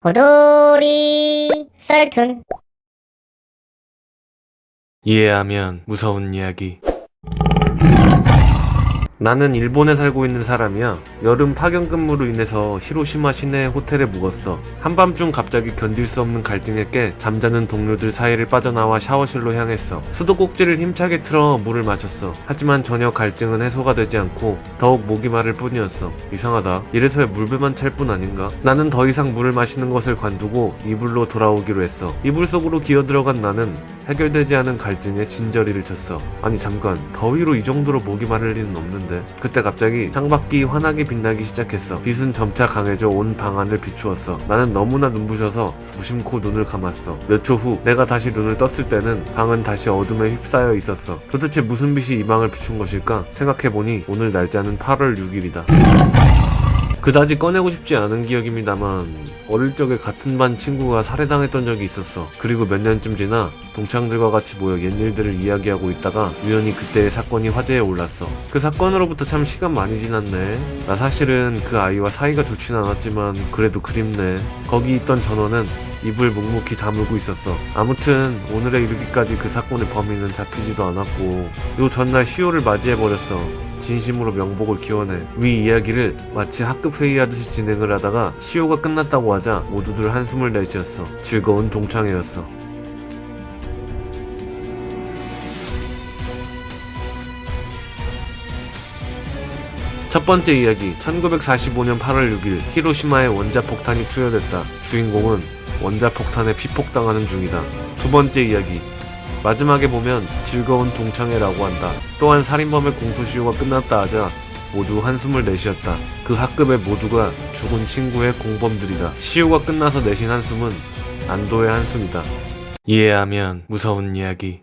호돌이 썰툰. 이해하면 무서운 이야기. 나는 일본에 살고 있는 사람이야. 여름 파견 근무로 인해서 히로시마 시내 호텔에 묵었어. 한밤중 갑자기 견딜 수 없는 갈증에 깨 잠자는 동료들 사이를 빠져나와 샤워실로 향했어. 수도꼭지를 힘차게 틀어 물을 마셨어. 하지만 전혀 갈증은 해소가 되지 않고 더욱 목이 마를 뿐이었어. 이상하다. 이래서야 물배만 찰 뿐 아닌가? 나는 더 이상 물을 마시는 것을 관두고 이불로 돌아오기로 했어. 이불 속으로 기어들어간 나는 해결되지 않은 갈증에 진저리를 쳤어. 아니 잠깐, 더위로 이 정도로 목이 마를 리는 없는데. 그때 갑자기 창밖이 환하게 빛나기 시작했어. 빛은 점차 강해져 온 방 안을 비추었어. 나는 너무나 눈부셔서 무심코 눈을 감았어. 몇 초 후 내가 다시 눈을 떴을 때는 방은 다시 어둠에 휩싸여 있었어. 도대체 무슨 빛이 이 방을 비춘 것일까? 생각해보니 오늘 날짜는 8월 6일이다. 그다지 꺼내고 싶지 않은 기억입니다만 어릴 적에 같은 반 친구가 살해당했던 적이 있었어. 그리고 몇 년쯤 지나 동창들과 같이 모여 옛일들을 이야기하고 있다가 우연히 그때의 사건이 화제에 올랐어. 그 사건으로부터 참 시간 많이 지났네. 나 사실은 그 아이와 사이가 좋진 않았지만 그래도 그립네. 거기 있던 전원은 입을 묵묵히 다물고 있었어. 아무튼 오늘에 이르기까지 그 사건의 범인은 잡히지도 않았고 요 전날 시호를 맞이해버렸어. 진심으로 명복을 기원해. 위 이야기를 마치 학급 회의하듯이 진행을 하다가 시호가 끝났다고 하자 모두들 한숨을 내쉬었어. 즐거운 동창회였어. 첫 번째 이야기. 1945년 8월 6일 히로시마에 원자폭탄이 투여됐다. 주인공은 원자폭탄에 피폭당하는 중이다. 두 번째 이야기. 마지막에 보면 즐거운 동창회라고 한다. 또한 살인범의 공소시효가 끝났다 하자 모두 한숨을 내쉬었다. 그 학급의 모두가 죽은 친구의 공범들이다. 시효가 끝나서 내쉰 한숨은 안도의 한숨이다. 이해하면 무서운 이야기.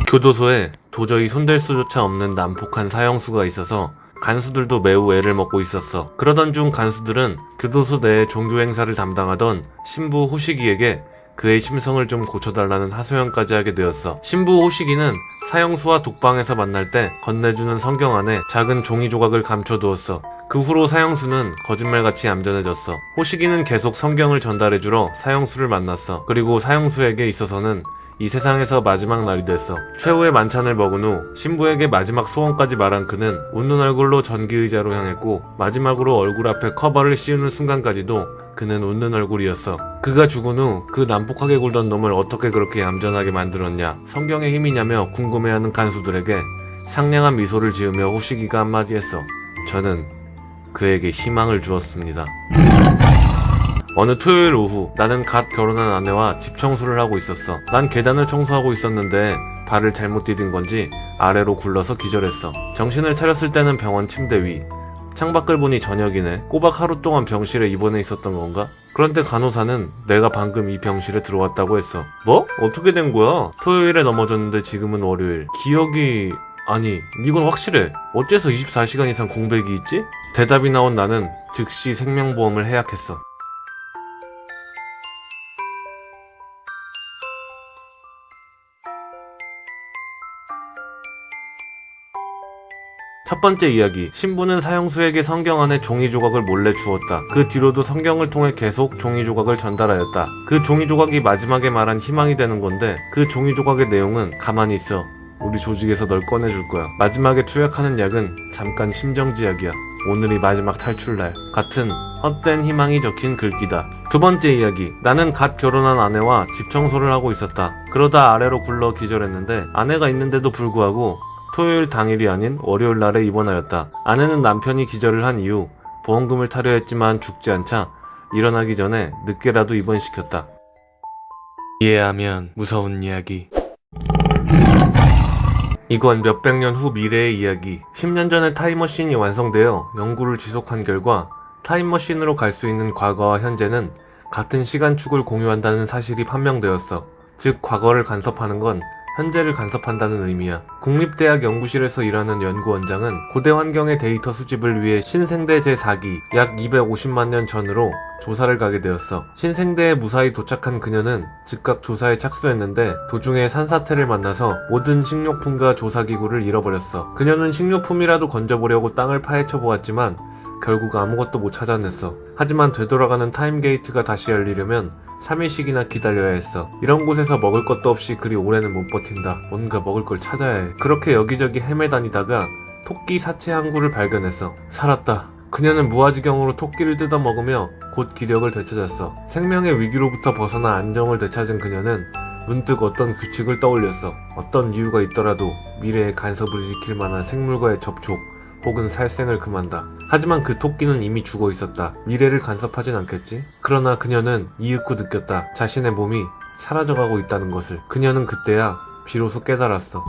교도소에 도저히 손댈 수조차 없는 난폭한 사형수가 있어서 간수들도 매우 애를 먹고 있었어. 그러던 중 간수들은 교도소 내에 종교 행사를 담당하던 신부 호시기에게 그의 심성을 좀 고쳐달라는 하소연까지 하게 되었어. 신부 호시기는 사형수와 독방에서 만날 때 건네주는 성경 안에 작은 종이 조각을 감춰두었어. 그 후로 사형수는 거짓말같이 얌전해졌어. 호시기는 계속 성경을 전달해주러 사형수를 만났어. 그리고 사형수에게 있어서는 이 세상에서 마지막 날이 됐어. 최후의 만찬을 먹은 후 신부에게 마지막 소원까지 말한 그는 웃는 얼굴로 전기의자로 향했고 마지막으로 얼굴 앞에 커버를 씌우는 순간까지도 그는 웃는 얼굴이었어. 그가 죽은 후 그 난폭하게 굴던 놈을 어떻게 그렇게 얌전하게 만들었냐, 성경의 힘이냐며 궁금해하는 간수들에게 상냥한 미소를 지으며 호시기가 한마디 했어. 저는 그에게 희망을 주었습니다. 어느 토요일 오후 나는 갓 결혼한 아내와 집 청소를 하고 있었어. 난 계단을 청소하고 있었는데 발을 잘못 디딘 건지 아래로 굴러서 기절했어. 정신을 차렸을 때는 병원 침대 위. 창밖을 보니 저녁이네. 꼬박 하루 동안 병실에 입원해 있었던 건가? 그런데 간호사는 내가 방금 이 병실에 들어왔다고 했어. 뭐? 어떻게 된 거야? 토요일에 넘어졌는데 지금은 월요일. 기억이... 아니, 이건 확실해. 어째서 24시간 이상 공백이 있지? 대답이 나온 나는 즉시 생명보험을 해약했어. 첫 번째 이야기. 신부는 사형수에게 성경 안에 종이 조각을 몰래 주었다. 그 뒤로도 성경을 통해 계속 종이 조각을 전달하였다. 그 종이 조각이 마지막에 말한 희망이 되는 건데 그 종이 조각의 내용은 가만히 있어. 우리 조직에서 널 꺼내줄 거야. 마지막에 투약하는 약은 잠깐 심정지약이야. 오늘이 마지막 탈출날. 같은 헛된 희망이 적힌 글귀다. 두 번째 이야기. 나는 갓 결혼한 아내와 집 청소를 하고 있었다. 그러다 아래로 굴러 기절했는데 아내가 있는데도 불구하고 토요일 당일이 아닌 월요일 날에 입원하였다. 아내는 남편이 기절을 한 이후 보험금을 타려 했지만 죽지 않자 일어나기 전에 늦게라도 입원시켰다. 이해하면 무서운 이야기. 이건 몇백 년 후 미래의 이야기. 10년 전에 타임머신이 완성되어 연구를 지속한 결과 타임머신으로 갈 수 있는 과거와 현재는 같은 시간축을 공유한다는 사실이 판명되었어. 즉 과거를 간섭하는 건 현재를 간섭한다는 의미야. 국립대학 연구실에서 일하는 연구원장은 고대 환경의 데이터 수집을 위해 신생대 제4기 약 250만 년 전으로 조사를 가게 되었어. 신생대에 무사히 도착한 그녀는 즉각 조사에 착수했는데 도중에 산사태를 만나서 모든 식료품과 조사기구를 잃어버렸어. 그녀는 식료품이라도 건져보려고 땅을 파헤쳐 보았지만 결국 아무것도 못 찾아냈어. 하지만 되돌아가는 타임게이트가 다시 열리려면 3일씩이나 기다려야 했어. 이런 곳에서 먹을 것도 없이 그리 오래는 못 버틴다. 뭔가 먹을 걸 찾아야 해. 그렇게 여기저기 헤매다니다가 토끼 사체 한 구를 발견했어. 살았다. 그녀는 무아지경으로 토끼를 뜯어 먹으며 곧 기력을 되찾았어. 생명의 위기로부터 벗어나 안정을 되찾은 그녀는 문득 어떤 규칙을 떠올렸어. 어떤 이유가 있더라도 미래에 간섭을 일으킬 만한 생물과의 접촉 혹은 살생을 금한다. 하지만 그 토끼는 이미 죽어 있었다. 미래를 간섭하진 않겠지? 그러나 그녀는 이윽고 느꼈다. 자신의 몸이 사라져가고 있다는 것을. 그녀는 그때야 비로소 깨달았어.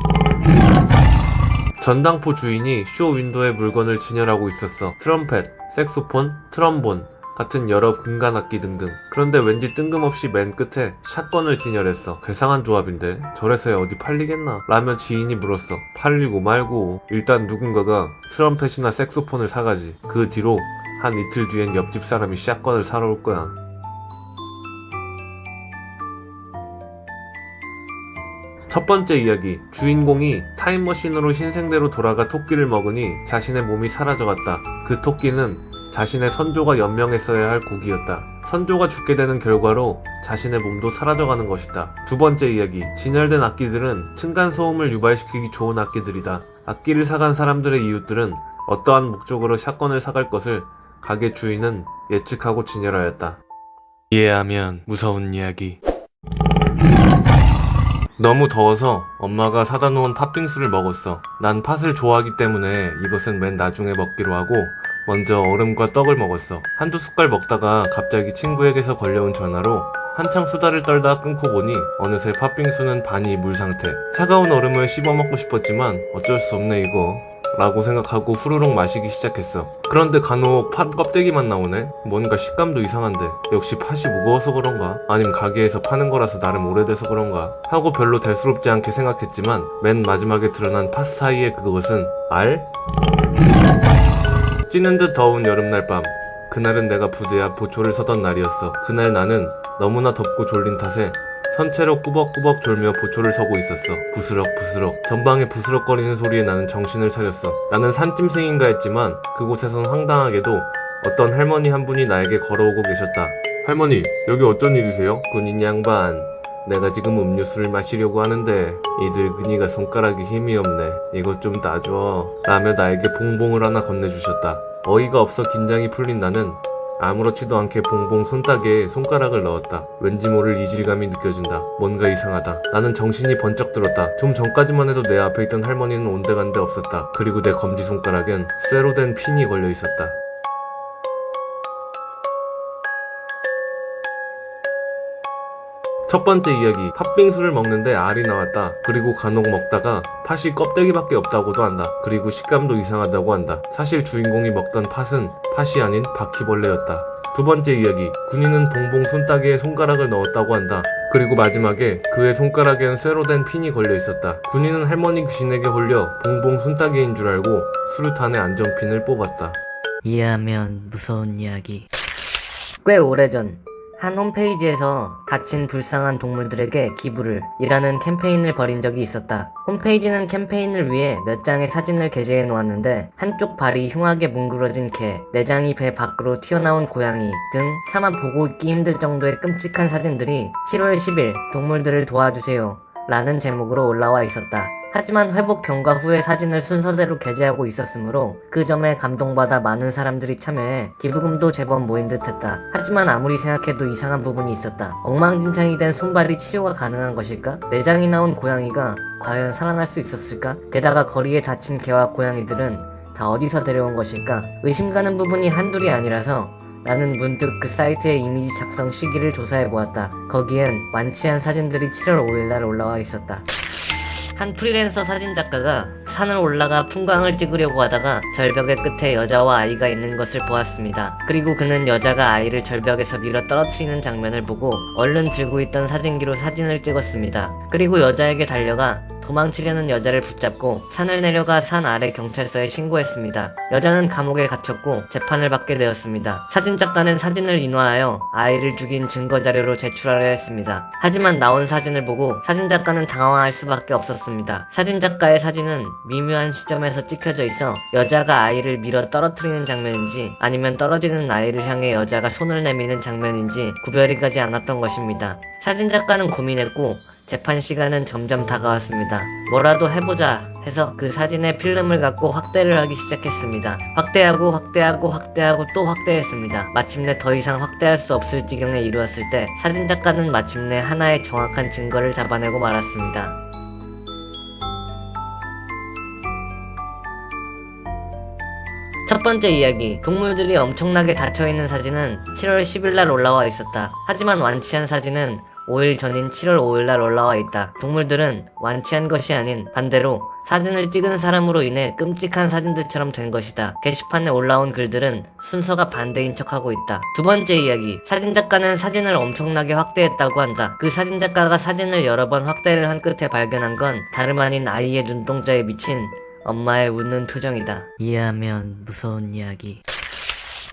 전당포 주인이 쇼 윈도에 물건을 진열하고 있었어. 트럼펫, 색소폰, 트럼본 같은 여러 금관 악기 등등. 그런데 왠지 뜬금없이 맨 끝에 샷건을 진열했어. 괴상한 조합인데 저래서야 어디 팔리겠나? 라며 지인이 물었어. 팔리고 말고 일단 누군가가 트럼펫이나 색소폰을 사가지. 그 뒤로 한 이틀 뒤엔 옆집 사람이 샷건을 사러 올 거야. 첫 번째 이야기. 주인공이 타임머신으로 신생대로 돌아가 토끼를 먹으니 자신의 몸이 사라져갔다. 그 토끼는 자신의 선조가 연명했어야 할 고기였다. 선조가 죽게 되는 결과로 자신의 몸도 사라져가는 것이다. 두 번째 이야기. 진열된 악기들은 층간소음을 유발시키기 좋은 악기들이다. 악기를 사간 사람들의 이웃들은 어떠한 목적으로 샷건을 사갈 것을 가게 주인은 예측하고 진열하였다. 이해하면 무서운 이야기. 너무 더워서 엄마가 사다 놓은 팥빙수를 먹었어. 난 팥을 좋아하기 때문에 이것은 맨 나중에 먹기로 하고 먼저 얼음과 떡을 먹었어. 한두 숟갈 먹다가 갑자기 친구에게서 걸려온 전화로 한창 수다를 떨다 끊고 보니 어느새 팥빙수는 반이 물 상태. 차가운 얼음을 씹어 먹고 싶었지만 어쩔 수 없네 이거 라고 생각하고 후루룩 마시기 시작했어. 그런데 간혹 팥 껍데기만 나오네? 뭔가 식감도 이상한데 역시 팥이 무거워서 그런가? 아님 가게에서 파는 거라서 나름 오래돼서 그런가? 하고 별로 대수롭지 않게 생각했지만 맨 마지막에 드러난 팥 사이에 그것은 알? 찌는 듯 더운 여름날 밤. 그날은 내가 부대 앞 보초를 서던 날이었어. 그날 나는 너무나 덥고 졸린 탓에 선체로 꾸벅꾸벅 졸며 보초를 서고 있었어. 부스럭부스럭. 전방에 부스럭거리는 소리에 나는 정신을 차렸어. 나는 산짐승인가 했지만 그곳에선 황당하게도 어떤 할머니 한 분이 나에게 걸어오고 계셨다. 할머니, 여기 어쩐 일이세요? 군인 양반. 내가 지금 음료수를 마시려고 하는데 이 늙은이가 손가락에 힘이 없네. 이것 좀 놔줘. 라며 나에게 봉봉을 하나 건네주셨다. 어이가 없어 긴장이 풀린 나는 아무렇지도 않게 봉봉 손따개에 손가락을 넣었다. 왠지 모를 이질감이 느껴진다. 뭔가 이상하다. 나는 정신이 번쩍 들었다. 좀 전까지만 해도 내 앞에 있던 할머니는 온데간데 없었다. 그리고 내 검지손가락엔 쇠로 된 핀이 걸려 있었다. 첫 번째 이야기. 팥빙수를 먹는데 알이 나왔다. 그리고 간혹 먹다가 팥이 껍데기밖에 없다고도 한다. 그리고 식감도 이상하다고 한다. 사실 주인공이 먹던 팥은 팥이 아닌 바퀴벌레였다. 두 번째 이야기. 군인은 봉봉 손따개에 손가락을 넣었다고 한다. 그리고 마지막에 그의 손가락엔 쇠로 된 핀이 걸려 있었다. 군인은 할머니 귀신에게 홀려 봉봉 손따개인 줄 알고 수류탄에 안전핀을 뽑았다. 이해하면 무서운 이야기. 꽤 오래전 한 홈페이지에서 다친 불쌍한 동물들에게 기부를 이라는 캠페인을 벌인 적이 있었다. 홈페이지는 캠페인을 위해 몇 장의 사진을 게재해 놓았는데 한쪽 발이 흉하게 뭉그러진 개, 내장이 배 밖으로 튀어나온 고양이 등 차마 보고 있기 힘들 정도의 끔찍한 사진들이 7월 10일 동물들을 도와주세요 라는 제목으로 올라와 있었다. 하지만 회복 경과 후에 사진을 순서대로 게재하고 있었으므로 그 점에 감동받아 많은 사람들이 참여해 기부금도 제법 모인 듯했다. 하지만 아무리 생각해도 이상한 부분이 있었다. 엉망진창이 된 손발이 치료가 가능한 것일까? 내장이 나온 고양이가 과연 살아날 수 있었을까? 게다가 거리에 다친 개와 고양이들은 다 어디서 데려온 것일까? 의심가는 부분이 한둘이 아니라서 나는 문득 그 사이트의 이미지 작성 시기를 조사해보았다. 거기엔 완치한 사진들이 7월 5일날 올라와 있었다. 한 프리랜서 사진작가가 산을 올라가 풍광을 찍으려고 하다가 절벽의 끝에 여자와 아이가 있는 것을 보았습니다. 그리고 그는 여자가 아이를 절벽에서 밀어 떨어뜨리는 장면을 보고 얼른 들고 있던 사진기로 사진을 찍었습니다. 그리고 여자에게 달려가 도망치려는 여자를 붙잡고 산을 내려가 산 아래 경찰서에 신고했습니다. 여자는 감옥에 갇혔고 재판을 받게 되었습니다. 사진작가는 사진을 인화하여 아이를 죽인 증거자료로 제출하려 했습니다. 하지만 나온 사진을 보고 사진작가는 당황할 수밖에 없었습니다. 사진작가의 사진은 미묘한 시점에서 찍혀져 있어 여자가 아이를 밀어 떨어뜨리는 장면인지 아니면 떨어지는 아이를 향해 여자가 손을 내미는 장면인지 구별이 가지 않았던 것입니다. 사진작가는 고민했고 재판 시간은 점점 다가왔습니다. 뭐라도 해보자 해서 그 사진에 필름을 갖고 확대를 하기 시작했습니다. 확대하고 또 확대했습니다. 마침내 더 이상 확대할 수 없을 지경에 이르렀을 때 사진작가는 마침내 하나의 정확한 증거를 잡아내고 말았습니다. 첫 번째 이야기, 동물들이 엄청나게 닫혀있는 사진은 7월 10일날 올라와 있었다. 하지만 완치한 사진은 5일 전인 7월 5일날 올라와 있다. 동물들은 완치한 것이 아닌 반대로 사진을 찍은 사람으로 인해 끔찍한 사진들처럼 된 것이다. 게시판에 올라온 글들은 순서가 반대인 척하고 있다. 두 번째 이야기, 사진작가는 사진을 엄청나게 확대했다고 한다. 그 사진작가가 사진을 여러 번 확대를 한 끝에 발견한 건 다름 아닌 아이의 눈동자에 비친 엄마의 웃는 표정이다. 이해하면 무서운 이야기.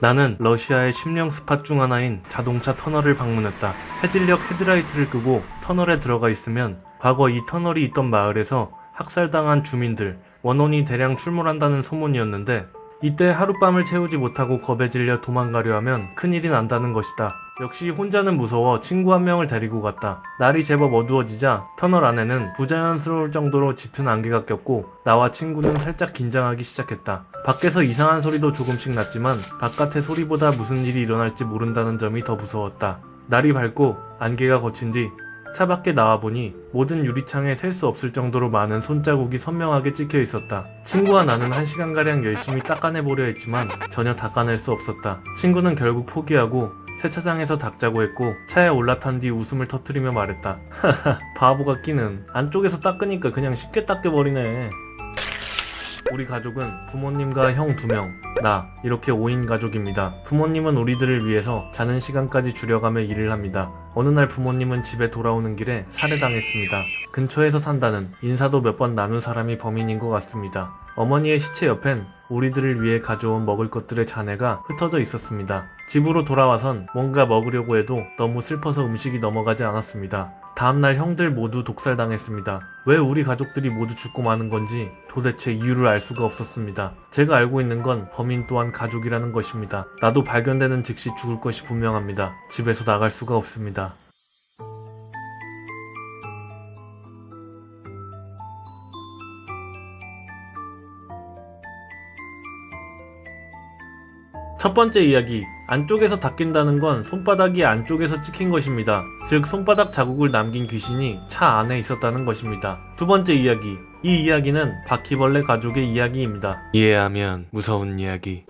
나는 러시아의 심령 스팟 중 하나인 자동차 터널을 방문했다. 해질녘 헤드라이트를 끄고 터널에 들어가 있으면 과거 이 터널이 있던 마을에서 학살당한 주민들, 원혼이 대량 출몰한다는 소문이었는데 이때 하룻밤을 채우지 못하고 겁에 질려 도망가려 하면 큰일이 난다는 것이다. 역시 혼자는 무서워 친구 한 명을 데리고 갔다. 날이 제법 어두워지자 터널 안에는 부자연스러울 정도로 짙은 안개가 꼈고 나와 친구는 살짝 긴장하기 시작했다. 밖에서 이상한 소리도 조금씩 났지만 바깥의 소리보다 무슨 일이 일어날지 모른다는 점이 더 무서웠다. 날이 밝고 안개가 걷힌 뒤 차 밖에 나와보니 모든 유리창에 셀 수 없을 정도로 많은 손자국이 선명하게 찍혀 있었다. 친구와 나는 1시간가량 열심히 닦아내보려 했지만 전혀 닦아낼 수 없었다. 친구는 결국 포기하고 세차장에서 닦자고 했고 차에 올라탄 뒤 웃음을 터뜨리며 말했다. 하하, 바보 같기는. 안쪽에서 닦으니까 그냥 쉽게 닦여버리네. 우리 가족은 부모님과 형 2명, 나 이렇게 5인 가족입니다. 부모님은 우리들을 위해서 자는 시간까지 줄여가며 일을 합니다. 어느 날 부모님은 집에 돌아오는 길에 살해당했습니다. 근처에서 산다는 인사도 몇 번 나눈 사람이 범인인 것 같습니다. 어머니의 시체 옆엔 우리들을 위해 가져온 먹을 것들의 잔해가 흩어져 있었습니다. 집으로 돌아와선 뭔가 먹으려고 해도 너무 슬퍼서 음식이 넘어가지 않았습니다. 다음날 형들 모두 독살당했습니다. 왜 우리 가족들이 모두 죽고 마는 건지 도대체 이유를 알 수가 없었습니다. 제가 알고 있는 건 범인 또한 가족이라는 것입니다. 나도 발견되는 즉시 죽을 것이 분명합니다. 집에서 나갈 수가 없습니다. 첫 번째 이야기, 안쪽에서 닦인다는 건 손바닥이 안쪽에서 찍힌 것입니다. 즉 손바닥 자국을 남긴 귀신이 차 안에 있었다는 것입니다. 두 번째 이야기, 이 이야기는 바퀴벌레 가족의 이야기입니다. 이해하면 무서운 이야기.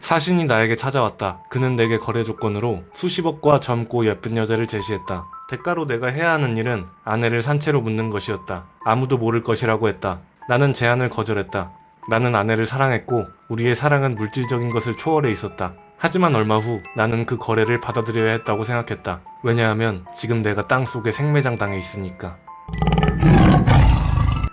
사신이 나에게 찾아왔다. 그는 내게 거래 조건으로 수십억과 젊고 예쁜 여자를 제시했다. 대가로 내가 해야 하는 일은 아내를 산채로 묻는 것이었다. 아무도 모를 것이라고 했다. 나는 제안을 거절했다. 나는 아내를 사랑했고 우리의 사랑은 물질적인 것을 초월해 있었다. 하지만 얼마 후 나는 그 거래를 받아들여야 했다고 생각했다. 왜냐하면 지금 내가 땅속에 생매장 당해 있으니까.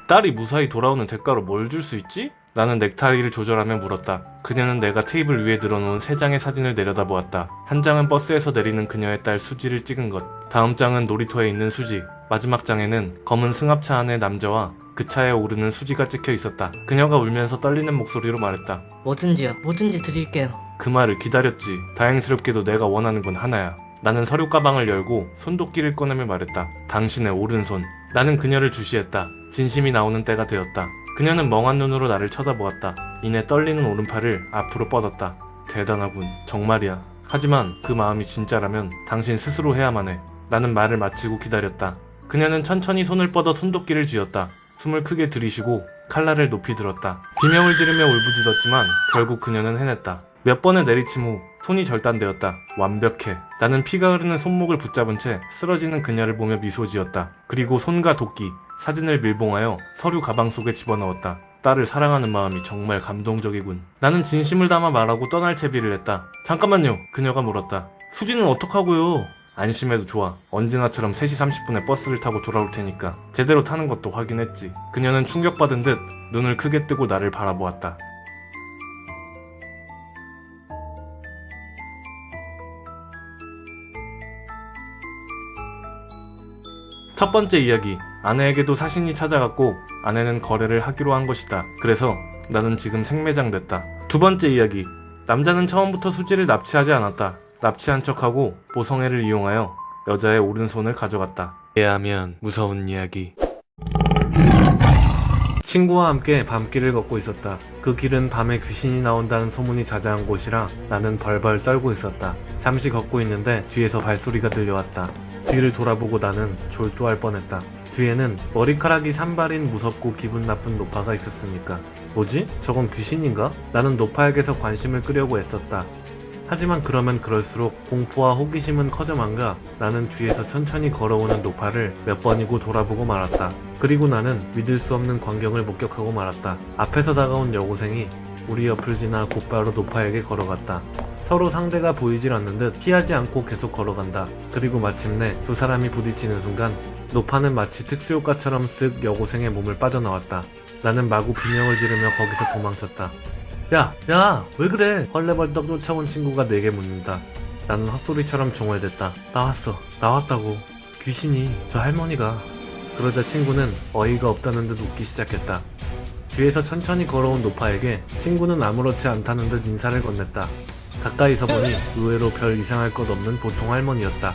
딸이 무사히 돌아오는 대가로 뭘 줄 수 있지? 나는 넥타이를 조절하며 물었다. 그녀는 내가 테이블 위에 늘어놓은 3장의 사진을 내려다보았다. 한 장은 버스에서 내리는 그녀의 딸 수지를 찍은 것, 다음 장은 놀이터에 있는 수지, 마지막 장에는 검은 승합차 안의 남자와 그 차에 오르는 수지가 찍혀 있었다. 그녀가 울면서 떨리는 목소리로 말했다. 뭐든지 드릴게요. 그 말을 기다렸지. 다행스럽게도 내가 원하는 건 하나야. 나는 서류 가방을 열고 손도끼를 꺼내며 말했다. 당신의 오른손. 나는 그녀를 주시했다. 진심이 나오는 때가 되었다. 그녀는 멍한 눈으로 나를 쳐다보았다. 이내 떨리는 오른팔을 앞으로 뻗었다. 대단하군. 정말이야. 하지만 그 마음이 진짜라면 당신 스스로 해야만 해. 나는 말을 마치고 기다렸다. 그녀는 천천히 손을 뻗어 손도끼를 쥐었다. 숨을 크게 들이쉬고 칼날을 높이 들었다. 비명을 지르며 울부짖었지만 결국 그녀는 해냈다. 몇 번의 내리침 후 손이 절단되었다. 완벽해. 나는 피가 흐르는 손목을 붙잡은 채 쓰러지는 그녀를 보며 미소 지었다. 그리고 손과 도끼, 사진을 밀봉하여 서류 가방 속에 집어넣었다. 딸을 사랑하는 마음이 정말 감동적이군. 나는 진심을 담아 말하고 떠날 채비를 했다. 잠깐만요. 그녀가 물었다. 수지는 어떡하고요? 안심해도 좋아. 언제나처럼 3시 30분에 버스를 타고 돌아올 테니까. 제대로 타는 것도 확인했지. 그녀는 충격받은 듯 눈을 크게 뜨고 나를 바라보았다. 첫 번째 이야기. 아내에게도 사신이 찾아갔고 아내는 거래를 하기로 한 것이다. 그래서 나는 지금 생매장 됐다. 두 번째 이야기. 남자는 처음부터 수지를 납치하지 않았다. 납치한 척하고 보성애를 이용하여 여자의 오른손을 가져갔다. 이해하면 무서운 이야기. 친구와 함께 밤길을 걷고 있었다. 그 길은 밤에 귀신이 나온다는 소문이 자자한 곳이라 나는 벌벌 떨고 있었다. 잠시 걷고 있는데 뒤에서 발소리가 들려왔다. 뒤를 돌아보고 나는 졸도할 뻔했다. 뒤에는 머리카락이 산발인 무섭고 기분 나쁜 노파가 있었으니까. 뭐지? 저건 귀신인가? 나는 노파에게서 관심을 끄려고 애썼다. 하지만 그러면 그럴수록 공포와 호기심은 커져만가 나는 뒤에서 천천히 걸어오는 노파를 몇 번이고 돌아보고 말았다. 그리고 나는 믿을 수 없는 광경을 목격하고 말았다. 앞에서 다가온 여고생이 우리 옆을 지나 곧바로 노파에게 걸어갔다. 서로 상대가 보이질 않는 듯 피하지 않고 계속 걸어간다. 그리고 마침내 두 사람이 부딪히는 순간 노파는 마치 특수효과처럼 쓱 여고생의 몸을 빠져나왔다. 나는 마구 비명을 지르며 거기서 도망쳤다. 야, 왜 그래? 헐레벌떡 쫓아온 친구가 내게 묻는다. 나는 헛소리처럼 중얼댔다. 나왔다고. 귀신이, 저 할머니가. 그러자 친구는 어이가 없다는 듯 웃기 시작했다. 뒤에서 천천히 걸어온 노파에게 친구는 아무렇지 않다는 듯 인사를 건넸다. 가까이서 보니 의외로 별 이상할 것 없는 보통 할머니였다.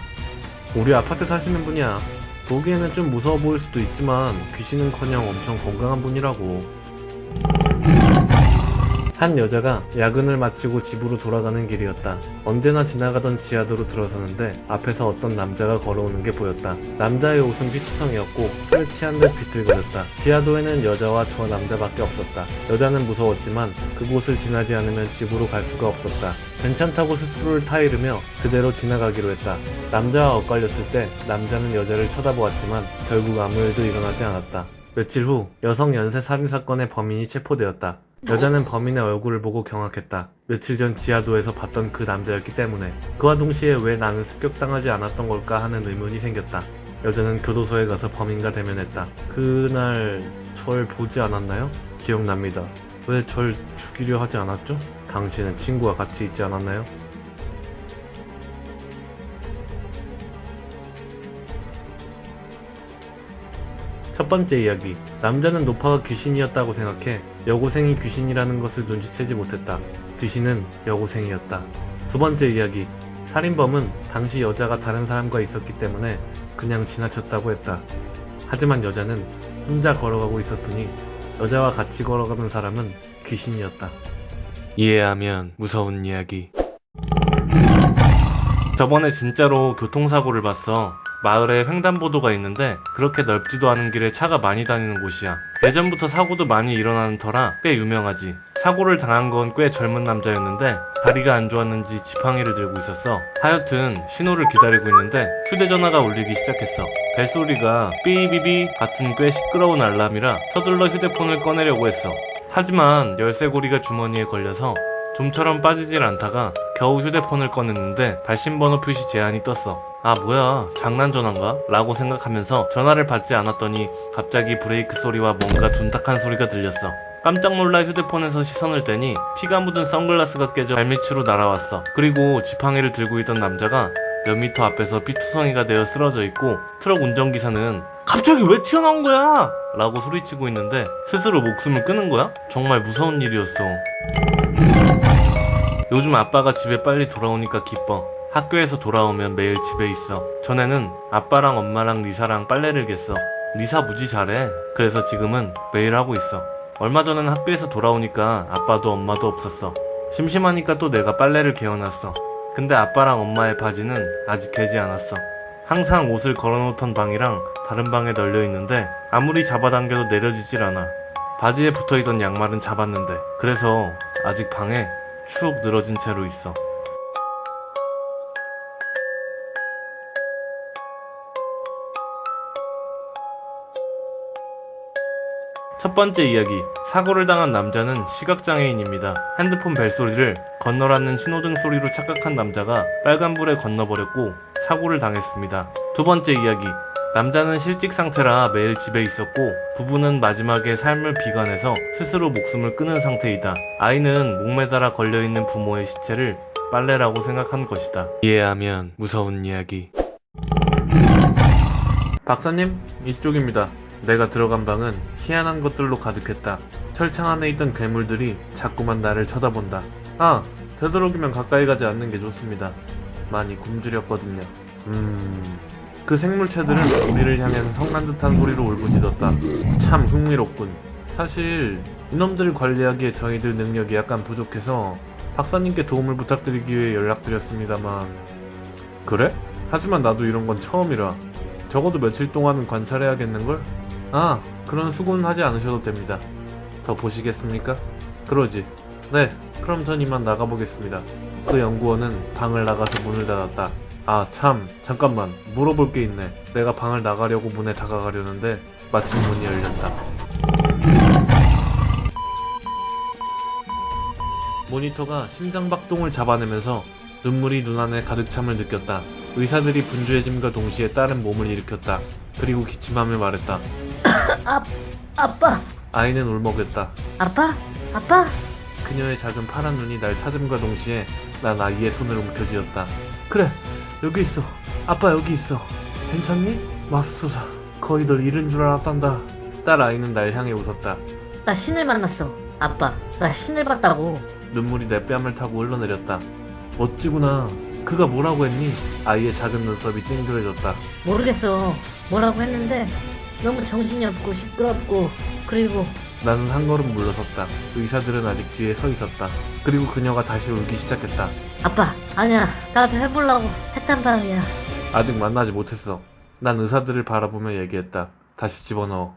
우리 아파트 사시는 분이야. 보기에는 좀 무서워 보일 수도 있지만 귀신은커녕 엄청 건강한 분이라고. 한 여자가 야근을 마치고 집으로 돌아가는 길이었다. 언제나 지나가던 지하도로 들어서는데 앞에서 어떤 남자가 걸어오는 게 보였다. 남자의 옷은 피투성이었고 술에 취한 듯 비틀거렸다. 지하도에는 여자와 저 남자밖에 없었다. 여자는 무서웠지만 그곳을 지나지 않으면 집으로 갈 수가 없었다. 괜찮다고 스스로를 타이르며 그대로 지나가기로 했다. 남자와 엇갈렸을 때 남자는 여자를 쳐다보았지만 결국 아무 일도 일어나지 않았다. 며칠 후 여성 연쇄 살인사건의 범인이 체포되었다. 여자는 범인의 얼굴을 보고 경악했다. 며칠 전 지하도에서 봤던 그 남자였기 때문에. 그와 동시에 왜 나는 습격당하지 않았던 걸까 하는 의문이 생겼다. 여자는 교도소에 가서 범인과 대면했다. 그날 절 보지 않았나요? 기억납니다. 왜 절 죽이려 하지 않았죠? 당신은 친구와 같이 있지 않았나요? 첫 번째 이야기. 남자는 노파가 귀신이었다고 생각해 여고생이 귀신이라는 것을 눈치채지 못했다. 귀신은 여고생이었다. 두 번째 이야기. 살인범은 당시 여자가 다른 사람과 있었기 때문에 그냥 지나쳤다고 했다. 하지만 여자는 혼자 걸어가고 있었으니 여자와 같이 걸어가던 사람은 귀신이었다. 이해하면 무서운 이야기. 저번에 진짜로 교통사고를 봤어. 마을에 횡단보도가 있는데 그렇게 넓지도 않은 길에 차가 많이 다니는 곳이야. 예전부터 사고도 많이 일어나는 터라 꽤 유명하지. 사고를 당한 건 꽤 젊은 남자였는데 다리가 안 좋았는지 지팡이를 들고 있었어. 하여튼 신호를 기다리고 있는데 휴대전화가 울리기 시작했어. 벨소리가 삐비비 같은 꽤 시끄러운 알람이라 서둘러 휴대폰을 꺼내려고 했어. 하지만 열쇠고리가 주머니에 걸려서 좀처럼 빠지질 않다가 겨우 휴대폰을 꺼냈는데 발신번호 표시 제한이 떴어. 아 뭐야 장난 전화인가? 라고 생각하면서 전화를 받지 않았더니 갑자기 브레이크 소리와 뭔가 둔탁한 소리가 들렸어. 깜짝 놀라 휴대폰에서 시선을 떼니 피가 묻은 선글라스가 깨져 발밑으로 날아왔어. 그리고 지팡이를 들고 있던 남자가 몇 미터 앞에서 피투성이가 되어 쓰러져 있고 트럭 운전기사는 갑자기 왜 튀어나온 거야? 라고 소리치고 있는데 스스로 목숨을 끊은 거야? 정말 무서운 일이었어. 요즘 아빠가 집에 빨리 돌아오니까 기뻐. 학교에서 돌아오면 매일 집에 있어. 전에는 아빠랑 엄마랑 리사랑 빨래를 겠어. 리사 무지 잘해. 그래서 지금은 매일 하고 있어. 얼마 전엔 학교에서 돌아오니까 아빠도 엄마도 없었어. 심심하니까 또 내가 빨래를 개어놨어. 근데 아빠랑 엄마의 바지는 아직 개지 않았어. 항상 옷을 걸어놓던 방이랑 다른 방에 널려 있는데 아무리 잡아당겨도 내려지질 않아. 바지에 붙어있던 양말은 잡았는데 그래서 아직 방에 축 늘어진 채로 있어. 첫 번째 이야기. 사고를 당한 남자는 시각장애인입니다. 핸드폰 벨소리를 건너라는 신호등 소리로 착각한 남자가 빨간불에 건너버렸고 사고를 당했습니다. 두 번째 이야기. 남자는 실직 상태라 매일 집에 있었고 부부는 마지막에 삶을 비관해서 스스로 목숨을 끊은 상태이다. 아이는 목매달아 걸려있는 부모의 시체를 빨래라고 생각한 것이다. 이해하면 무서운 이야기. 박사님, 이쪽입니다. 내가 들어간 방은 희한한 것들로 가득했다. 철창 안에 있던 괴물들이 자꾸만 나를 쳐다본다. 아, 되도록이면 가까이 가지 않는 게 좋습니다. 많이 굶주렸거든요. 그 생물체들은 우리를 향해서 성난 듯한 소리로 울부짖었다. 참 흥미롭군. 사실 이놈들을 관리하기에 저희들 능력이 약간 부족해서 박사님께 도움을 부탁드리기 위해 연락드렸습니다만. 그래? 하지만 나도 이런 건 처음이라 적어도 며칠 동안은 관찰해야겠는걸? 아, 그런 수고는 하지 않으셔도 됩니다. 더 보시겠습니까? 그러지. 네, 그럼 전 이만 나가보겠습니다. 그 연구원은 방을 나가서 문을 닫았다. 아, 참, 잠깐만, 물어볼 게 있네. 내가 방을 나가려고 문에 다가가려는데 마침 문이 열렸다. 모니터가 심장박동을 잡아내면서 눈물이 눈안에 가득 참을 느꼈다. 의사들이 분주해짐과 동시에 다른 몸을 일으켰다. 그리고 기침하며 말했다. 아빠. 아이는 울먹였다. 아빠? 그녀의 작은 파란 눈이 날 찾음과 동시에 난 아이의 손을 움켜쥐었다. 그래, 여기 있어. 아빠 여기 있어. 괜찮니? 맙소사, 거의 널 잃은 줄 알았단다. 딸 아이는 날 향해 웃었다. 나 신을 만났어. 아빠, 나 신을 봤다고. 눈물이 내 뺨을 타고 흘러내렸다. 멋지구나. 그가 뭐라고 했니? 아이의 작은 눈썹이 찡그려졌다. 모르겠어. 뭐라고 했는데 너무 정신이 없고 시끄럽고 그리고 나는 한 걸음 물러섰다. 의사들은 아직 뒤에 서 있었다. 그리고 그녀가 다시 울기 시작했다. 아빠, 아니야. 나도 해보려고 했단 말이야. 아직 만나지 못했어. 난 의사들을 바라보며 얘기했다. 다시 집어넣어.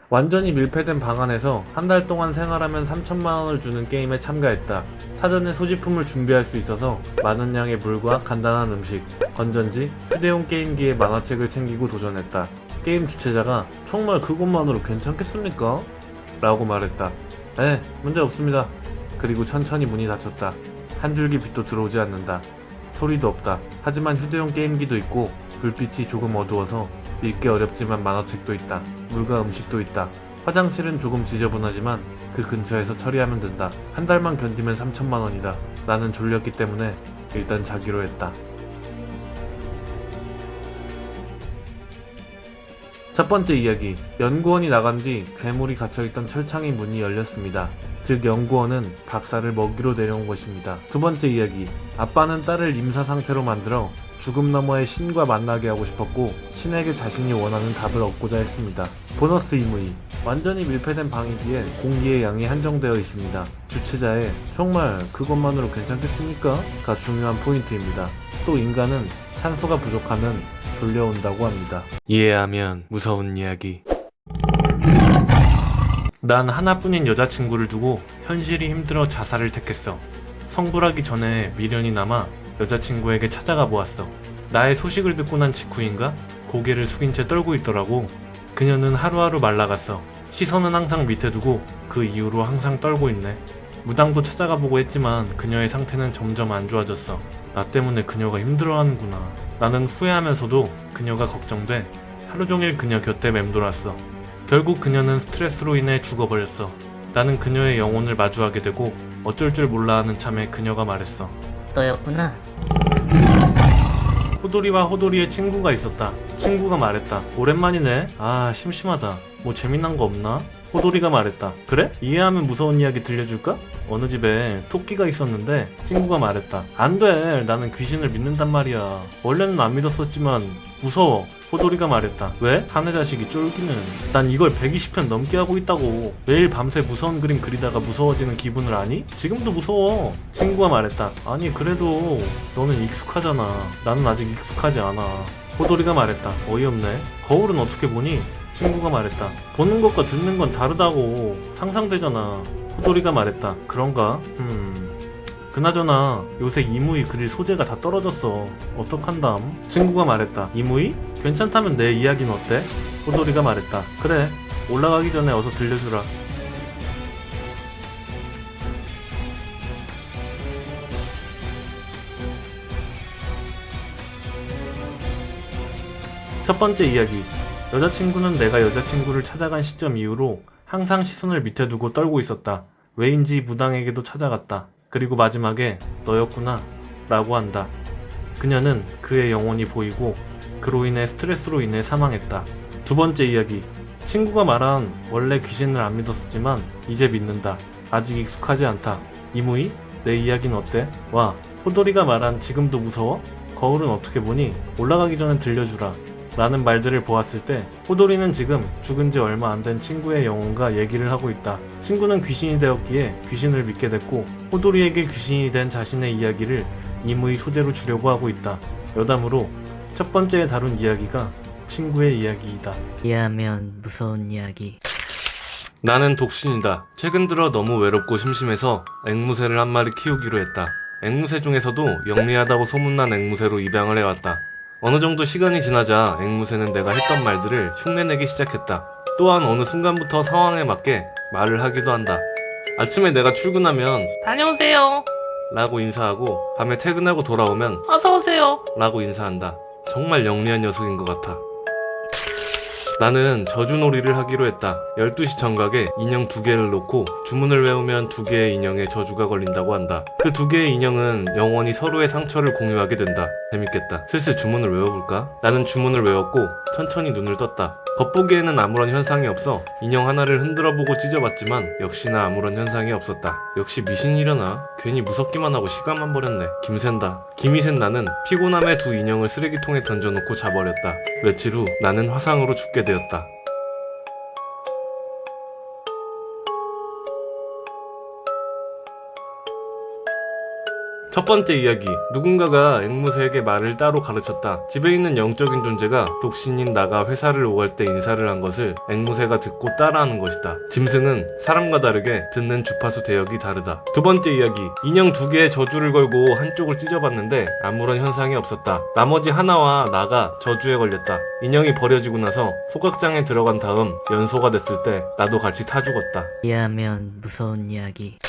완전히 밀폐된 방 안에서 한 달 동안 생활하면 3천만 원을 주는 게임에 참가했다. 사전에 소지품을 준비할 수 있어서 많은 양의 물과 간단한 음식, 건전지, 휴대용 게임기에 만화책을 챙기고 도전했다. 게임 주최자가 정말 그것만으로 괜찮겠습니까? 라고 말했다. 네, 문제 없습니다. 그리고 천천히 문이 닫혔다. 한 줄기 빛도 들어오지 않는다. 소리도 없다. 하지만 휴대용 게임기도 있고 불빛이 조금 어두워서 읽기 어렵지만 만화책도 있다. 물과 음식도 있다. 화장실은 조금 지저분하지만 그 근처에서 처리하면 된다. 한 달만 견디면 3천만 원이다. 나는 졸렸기 때문에 일단 자기로 했다. 첫 번째 이야기. 연구원이 나간 뒤 괴물이 갇혀있던 철창의 문이 열렸습니다. 즉 연구원은 박사를 먹이로 내려온 것입니다. 두 번째 이야기. 아빠는 딸을 임사 상태로 만들어 죽음 너머의 신과 만나게 하고 싶었고 신에게 자신이 원하는 답을 얻고자 했습니다. 보너스 임의. 완전히 밀폐된 방이기에 공기의 양이 한정되어 있습니다. 주최자의 정말 그것만으로 괜찮겠습니까? 가 중요한 포인트입니다. 또 인간은 산소가 부족하면 졸려온다고 합니다. 이해하면 무서운 이야기. 난 하나뿐인 여자친구를 두고 현실이 힘들어 자살을 택했어. 성불하기 전에 미련이 남아 여자친구에게 찾아가 보았어. 나의 소식을 듣고 난 직후인가? 고개를 숙인 채 떨고 있더라고. 그녀는 하루하루 말라갔어. 시선은 항상 밑에 두고 그 이후로 항상 떨고 있네. 무당도 찾아가 보고 했지만 그녀의 상태는 점점 안 좋아졌어. 나 때문에 그녀가 힘들어하는구나. 나는 후회하면서도 그녀가 걱정돼 하루 종일 그녀 곁에 맴돌았어. 결국 그녀는 스트레스로 인해 죽어버렸어. 나는 그녀의 영혼을 마주하게 되고 어쩔 줄 몰라 하는 참에 그녀가 말했어. 너였구나. 호돌이와 호돌이의 친구가 있었다. 친구가 말했다. 오랜만이네. 아, 심심하다. 뭐 재미난 거 없나? 호돌이가 말했다. 그래? 이해하면 무서운 이야기 들려줄까? 어느 집에 토끼가 있었는데 친구가 말했다. 안 돼. 나는 귀신을 믿는단 말이야. 원래는 안 믿었었지만 무서워. 호돌이가 말했다. 왜? 사내 자식이 쫄기는. 난 이걸 120편 넘게 하고 있다고. 매일 밤새 무서운 그림 그리다가 무서워지는 기분을 아니? 지금도 무서워. 친구가 말했다. 아니 그래도 너는 익숙하잖아. 나는 아직 익숙하지 않아. 호돌이가 말했다. 어이없네. 거울은 어떻게 보니? 친구가 말했다. 보는 것과 듣는 건 다르다고. 상상되잖아. 호돌이가 말했다. 그런가? 그나저나 요새 이무이 그릴 소재가 다 떨어졌어. 어떡한담? 친구가 말했다. 이무이? 괜찮다면 내 이야기는 어때? 호돌이가 말했다. 그래, 올라가기 전에 어서 들려주라. 첫 번째 이야기. 여자친구는 내가 여자친구를 찾아간 시점 이후로 항상 시선을 밑에 두고 떨고 있었다. 왜인지 무당에게도 찾아갔다. 그리고 마지막에 너였구나 라고 한다. 그녀는 그의 영혼이 보이고 그로 인해 스트레스로 인해 사망했다. 두 번째 이야기. 친구가 말한 원래 귀신을 안 믿었었지만 이제 믿는다. 아직 익숙하지 않다. 이무이? 내 이야기는 어때? 와, 호돌이가 말한 지금도 무서워? 거울은 어떻게 보니? 올라가기 전에 들려주라 라는 말들을 보았을 때 호돌이는 지금 죽은 지 얼마 안 된 친구의 영혼과 얘기를 하고 있다. 친구는 귀신이 되었기에 귀신을 믿게 됐고 호돌이에게 귀신이 된 자신의 이야기를 임의 소재로 주려고 하고 있다. 여담으로 첫 번째에 다룬 이야기가 친구의 이야기이다. 이해하면 무서운 이야기. 나는 독신이다. 최근 들어 너무 외롭고 심심해서 앵무새를 한 마리 키우기로 했다. 앵무새 중에서도 영리하다고 소문난 앵무새로 입양을 해왔다. 어느 정도 시간이 지나자 앵무새는 내가 했던 말들을 흉내내기 시작했다. 또한 어느 순간부터 상황에 맞게 말을 하기도 한다. 아침에 내가 출근하면 다녀오세요. 라고 인사하고 밤에 퇴근하고 돌아오면 어서오세요. 라고 인사한다. 정말 영리한 녀석인 것 같아. 나는 저주놀이를 하기로 했다. 12시 정각에 인형 2개를 놓고 주문을 외우면 2개의 인형에 저주가 걸린다고 한다. 그 2개의 인형은 영원히 서로의 상처를 공유하게 된다. 재밌겠다. 슬슬 주문을 외워볼까? 나는 주문을 외웠고 천천히 눈을 떴다. 겉보기에는 아무런 현상이 없어 인형 하나를 흔들어보고 찢어봤지만 역시나 아무런 현상이 없었다. 역시 미신이려나? 괜히 무섭기만 하고 시간만 버렸네. 김샌다. 김이 샌 나는 피곤함에 2 인형을 쓰레기통에 던져놓고 자버렸다. 며칠 후 나는 화상으로 죽게 되었다. 첫 번째 이야기. 누군가가 앵무새에게 말을 따로 가르쳤다. 집에 있는 영적인 존재가 독신인 나가 회사를 오갈 때 인사를 한 것을 앵무새가 듣고 따라하는 것이다. 짐승은 사람과 다르게 듣는 주파수 대역이 다르다. 두 번째 이야기. 인형 2개의 저주를 걸고 한쪽을 찢어봤는데 아무런 현상이 없었다. 나머지 하나와 나가 저주에 걸렸다. 인형이 버려지고 나서 소각장에 들어간 다음 연소가 됐을 때 나도 같이 타 죽었다. 이해하면 무서운 이야기.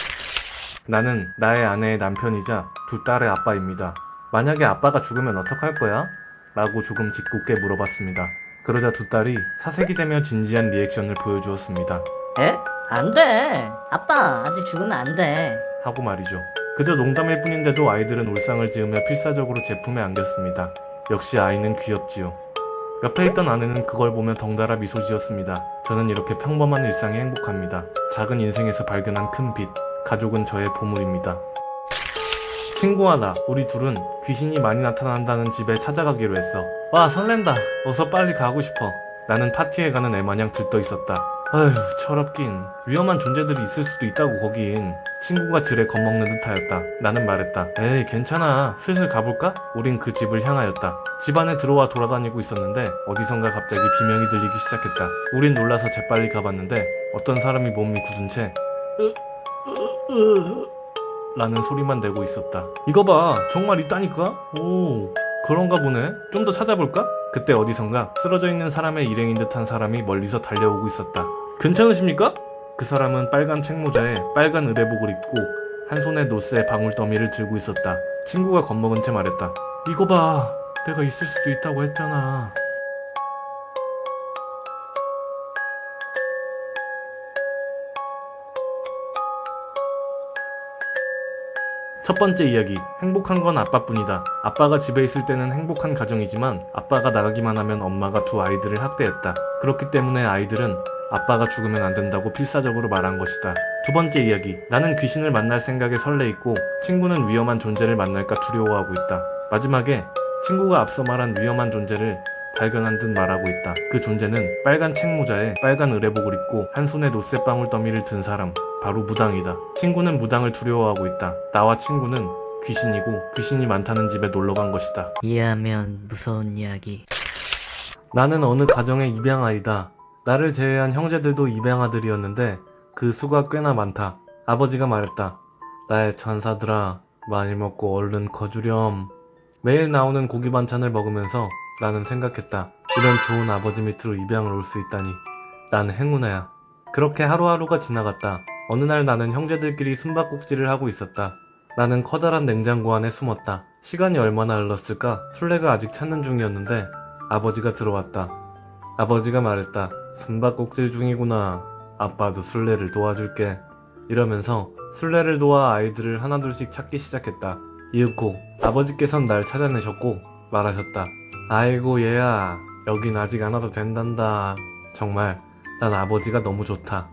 나는 나의 아내의 남편이자 2 딸의 아빠입니다. 만약에 아빠가 죽으면 어떡할 거야? 라고 조금 짓궂게 물어봤습니다. 그러자 2 딸이 사색이되며 진지한 리액션을 보여주었습니다. 에? 안 돼. 아빠, 아직 죽으면 안 돼. 하고 말이죠. 그저 농담일 뿐인데도 아이들은 울상을 지으며 필사적으로 제품에 안겼습니다. 역시 아이는 귀엽지요. 옆에 있던 아내는 그걸 보며 덩달아 미소 지었습니다. 저는 이렇게 평범한 일상이 행복합니다. 작은 인생에서 발견한 큰 빛. 가족은 저의 보물입니다. 친구와 나, 우리 둘은 귀신이 많이 나타난다는 집에 찾아가기로 했어. 와, 설렌다. 어서 빨리 가고 싶어. 나는 파티에 가는 애마냥 들떠 있었다. 아휴, 철없긴. 위험한 존재들이 있을 수도 있다고 거긴. 친구가 들에 겁먹는 듯하였다. 나는 말했다. 에이, 괜찮아. 슬슬 가볼까? 우린 그 집을 향하였다. 집 안에 들어와 돌아다니고 있었는데 어디선가 갑자기 비명이 들리기 시작했다. 우린 놀라서 재빨리 가봤는데 어떤 사람이 몸이 굳은 채 라는 소리만 내고 있었다. 이거 봐, 정말 있다니까? 오, 그런가 보네. 좀 더 찾아볼까? 그때 어디선가 쓰러져 있는 사람의 일행인 듯한 사람이 멀리서 달려오고 있었다. 괜찮으십니까? 그 사람은 빨간 책모자에 빨간 의대복을 입고 한 손에 노스에 방울더미를 들고 있었다. 친구가 겁먹은 채 말했다. 이거 봐, 내가 있을 수도 있다고 했잖아. 첫 번째 이야기. 행복한 건 아빠뿐이다. 아빠가 집에 있을 때는 행복한 가정이지만 아빠가 나가기만 하면 엄마가 2 아이들을 학대했다. 그렇기 때문에 아이들은 아빠가 죽으면 안 된다고 필사적으로 말한 것이다. 두 번째 이야기. 나는 귀신을 만날 생각에 설레있고 친구는 위험한 존재를 만날까 두려워하고 있다. 마지막에 친구가 앞서 말한 위험한 존재를 발견한 듯 말하고 있다. 그 존재는 빨간 책모자에 빨간 의뢰복을 입고 한 손에 노쇠방울 더미를 든 사람, 바로 무당이다. 친구는 무당을 두려워하고 있다. 나와 친구는 귀신이고 귀신이 많다는 집에 놀러간 것이다. 이해하면 무서운 이야기. 나는 어느 가정의 입양아이다. 나를 제외한 형제들도 입양아들이었는데 그 수가 꽤나 많다. 아버지가 말했다. 나의 천사들아, 많이 먹고 얼른 거주렴. 매일 나오는 고기 반찬을 먹으면서 나는 생각했다. 이런 좋은 아버지 밑으로 입양을 올 수 있다니. 난 행운아야. 그렇게 하루하루가 지나갔다. 어느 날 나는 형제들끼리 숨바꼭질을 하고 있었다. 나는 커다란 냉장고 안에 숨었다. 시간이 얼마나 흘렀을까? 술래가 아직 찾는 중이었는데 아버지가 들어왔다. 아버지가 말했다. 숨바꼭질 중이구나. 아빠도 술래를 도와줄게. 이러면서 술래를 도와 아이들을 하나둘씩 찾기 시작했다. 이윽고 아버지께선 날 찾아내셨고 말하셨다. 아이고 얘야, 여긴 아직 안 와도 된단다. 정말 난 아버지가 너무 좋다.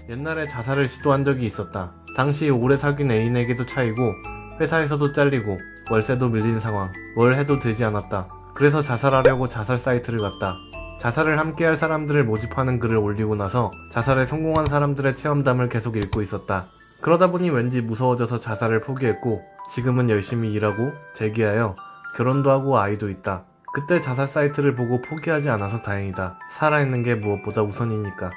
옛날에 자살을 시도한 적이 있었다. 당시 오래 사귄 애인에게도 차이고 회사에서도 잘리고 월세도 밀린 상황. 뭘 해도 되지 않았다. 그래서 자살하려고 자살 사이트를 갔다. 자살을 함께할 사람들을 모집하는 글을 올리고 나서 자살에 성공한 사람들의 체험담을 계속 읽고 있었다. 그러다 보니 왠지 무서워져서 자살을 포기했고 지금은 열심히 일하고 재기하여 결혼도 하고 아이도 있다. 그때 자살 사이트를 보고 포기하지 않아서 다행이다. 살아있는 게 무엇보다 우선이니까.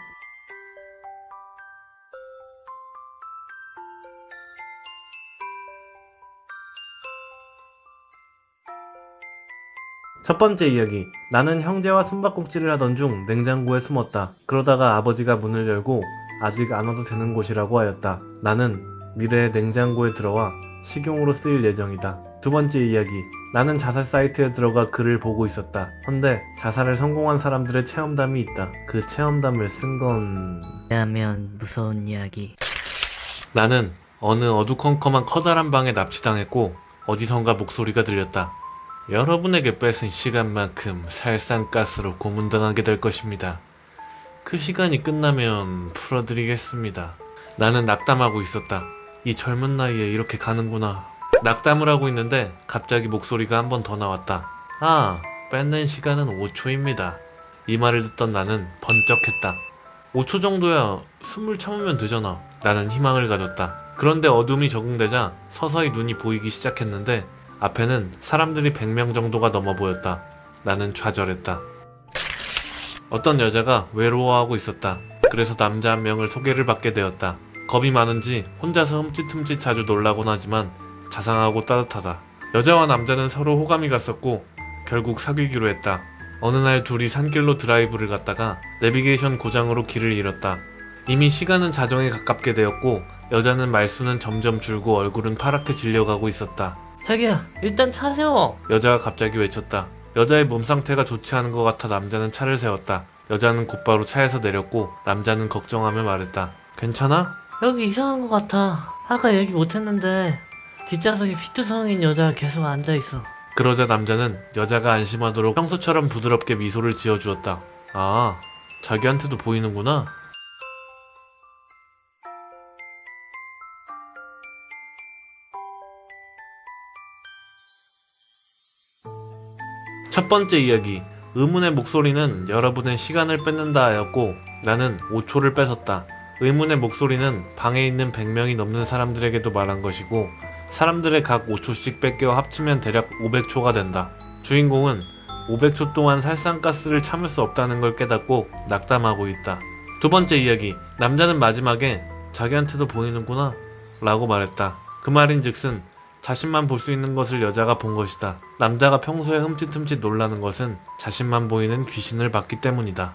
첫 번째 이야기. 나는 형제와 숨바꼭질을 하던 중 냉장고에 숨었다. 그러다가 아버지가 문을 열고 아직 안 와도 되는 곳이라고 하였다. 나는 미래의 냉장고에 들어와 식용으로 쓰일 예정이다. 두 번째 이야기. 나는 자살 사이트에 들어가 글을 보고 있었다. 헌데 자살을 성공한 사람들의 체험담이 있다. 그 체험담을 쓴 건... 왜냐면 무서운 이야기. 나는 어느 어두컴컴한 커다란 방에 납치당했고 어디선가 목소리가 들렸다. 여러분에게 뺏은 시간만큼 살상가스로 고문당하게 될 것입니다. 그 시간이 끝나면 풀어드리겠습니다. 나는 낙담하고 있었다. 이 젊은 나이에 이렇게 가는구나. 낙담을 하고 있는데 갑자기 목소리가 한 번 더 나왔다. 아, 뺏는 시간은 5초입니다. 이 말을 듣던 나는 번쩍했다. 5초 정도야 숨을 참으면 되잖아. 나는 희망을 가졌다. 그런데 어둠이 적응되자 서서히 눈이 보이기 시작했는데 앞에는 사람들이 100명 정도가 넘어 보였다. 나는 좌절했다. 어떤 여자가 외로워하고 있었다. 그래서 남자 한 명을 소개를 받게 되었다. 겁이 많은지 혼자서 흠칫흠칫 자주 놀라곤 하지만 자상하고 따뜻하다. 여자와 남자는 서로 호감이 갔었고 결국 사귀기로 했다. 어느 날 둘이 산길로 드라이브를 갔다가 내비게이션 고장으로 길을 잃었다. 이미 시간은 자정에 가깝게 되었고 여자는 말수는 점점 줄고 얼굴은 파랗게 질려가고 있었다. 자기야, 일단 차 세워. 여자가 갑자기 외쳤다. 여자의 몸 상태가 좋지 않은 것 같아 남자는 차를 세웠다. 여자는 곧바로 차에서 내렸고 남자는 걱정하며 말했다. 괜찮아? 여기 이상한 것 같아. 아까 얘기 못했는데 뒷좌석에 피투성인 여자가 계속 앉아있어. 그러자 남자는 여자가 안심하도록 평소처럼 부드럽게 미소를 지어주었다. 아, 자기한테도 보이는구나. 첫 번째 이야기. 의문의 목소리는 여러분의 시간을 뺏는다 하였고 나는 5초를 뺏었다. 의문의 목소리는 방에 있는 100명이 넘는 사람들에게도 말한 것이고 사람들의 각 5초씩 뺏겨 합치면 대략 500초가 된다. 주인공은 500초 동안 살상가스를 참을 수 없다는 걸 깨닫고 낙담하고 있다. 두 번째 이야기. 남자는 마지막에 자기한테도 보이는구나 라고 말했다. 그 말인즉슨 자신만 볼 수 있는 것을 여자가 본 것이다. 남자가 평소에 흠칫흠칫 놀라는 것은 자신만 보이는 귀신을 봤기 때문이다.